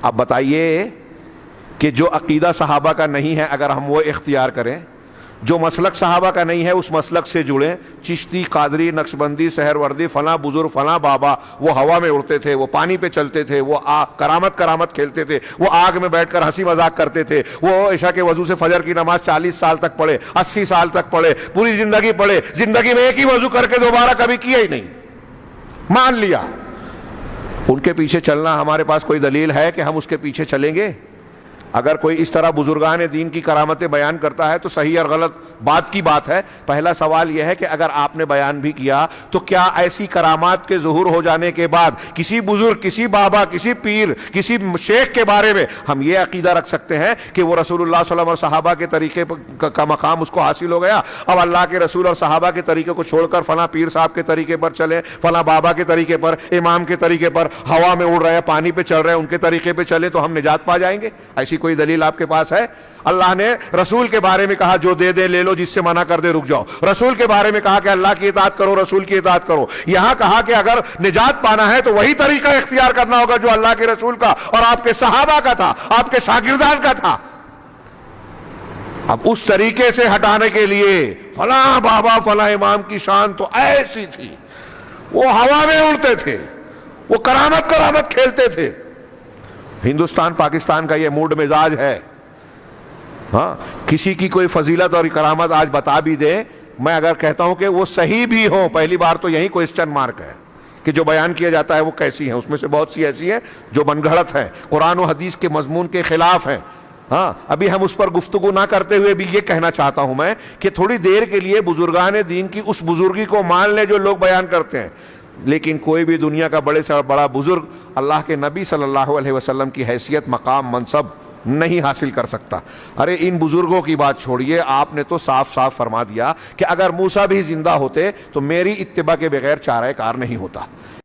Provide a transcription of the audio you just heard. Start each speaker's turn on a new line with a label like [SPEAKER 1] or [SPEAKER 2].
[SPEAKER 1] اب بتائیے کہ جو عقیدہ صحابہ کا نہیں ہے اگر ہم وہ اختیار کریں، جو مسلک صحابہ کا نہیں ہے اس مسلک سے جڑیں، چشتی، قادری، نقشبندی، سہروردی، فلاں بزرگ، فلاں بابا، وہ ہوا میں اڑتے تھے، وہ پانی پہ چلتے تھے، وہ کرامت کھیلتے تھے، وہ آگ میں بیٹھ کر ہنسی مذاق کرتے تھے، وہ عشاء کے وضو سے فجر کی نماز 40 سال تک پڑھے، 80 سال تک پڑھے، پوری زندگی پڑھے، زندگی میں ایک ہی وضو کر کے دوبارہ کبھی کیا ہی نہیں، مان لیا۔ ان کے پیچھے چلنا ہمارے پاس کوئی دلیل ہے کہ ہم اس کے پیچھے چلیں گے؟ اگر کوئی اس طرح بزرگان دین کی کرامتیں بیان کرتا ہے تو صحیح اور غلط بات کی بات ہے۔ پہلا سوال یہ ہے کہ اگر آپ نے بیان بھی کیا تو کیا ایسی کرامات کے ظہور ہو جانے کے بعد کسی بزرگ، کسی بابا، کسی پیر، کسی شیخ کے بارے میں ہم یہ عقیدہ رکھ سکتے ہیں کہ وہ رسول اللہ صلی اللہ علیہ وسلم اور صحابہ کے طریقے کا مقام اس کو حاصل ہو گیا، اب اللہ کے رسول اور صحابہ کے طریقے کو چھوڑ کر فلاں پیر صاحب کے طریقے پر چلیں، فلاں بابا کے طریقے پر، امام کے طریقے پر، ہوا میں اڑ رہے ہیں، پانی پہ چل رہے ہیں، ان کے طریقے پہ چلیں تو ہم نجات پا جائیں گے؟ ایسی کوئی دلیل آپ کے پاس ہے؟ اللہ نے رسول کے بارے میں کہا جو دے دے لے لو، جس سے منع کر دے رک جاؤ۔ رسول کے بارے میں کہا کہ اللہ کی اطاعت کرو، رسول کی اطاعت کرو۔ یہاں کہا کہ اگر نجات پانا ہے تو وہی طریقہ اختیار کرنا ہوگا جو اللہ کے رسول کا اور آپ کے صحابہ کا تھا، آپ کے شاگردان کا تھا۔ اب اس طریقے سے ہٹانے کے لیے فلاں بابا، فلاں امام کی شان تو ایسی تھی، وہ ہوا میں اڑتے تھے، وہ کرامت کھیلتے تھے۔ ہندوستان پاکستان کا یہ موڈ مزاج ہے، ہاں کسی کی کوئی فضیلت اور کرامت آج بتا بھی دے، میں اگر کہتا ہوں کہ وہ صحیح بھی ہو، پہلی بار تو یہی کوئسچن مارک ہے کہ جو بیان کیا جاتا ہے وہ کیسی ہیں، اس میں سے بہت سی ایسی ہیں جو من گھڑت ہیں، قرآن و حدیث کے مضمون کے خلاف ہیں۔ ہاں ابھی ہم اس پر گفتگو نہ کرتے ہوئے بھی یہ کہنا چاہتا ہوں میں کہ تھوڑی دیر کے لیے بزرگان دین کی اس بزرگی کو مان لیں جو لوگ بیان کرتے ہیں، لیکن کوئی بھی دنیا کا بڑے سے بڑا بزرگ اللہ کے نبی صلی اللہ علیہ وسلم کی حیثیت، مقام، منصب نہیں حاصل کر سکتا۔ ارے ان بزرگوں کی بات چھوڑیے، آپ نے تو صاف صاف فرما دیا کہ اگر موسیٰ بھی زندہ ہوتے تو میری اتباع کے بغیر چارہ کار نہیں ہوتا۔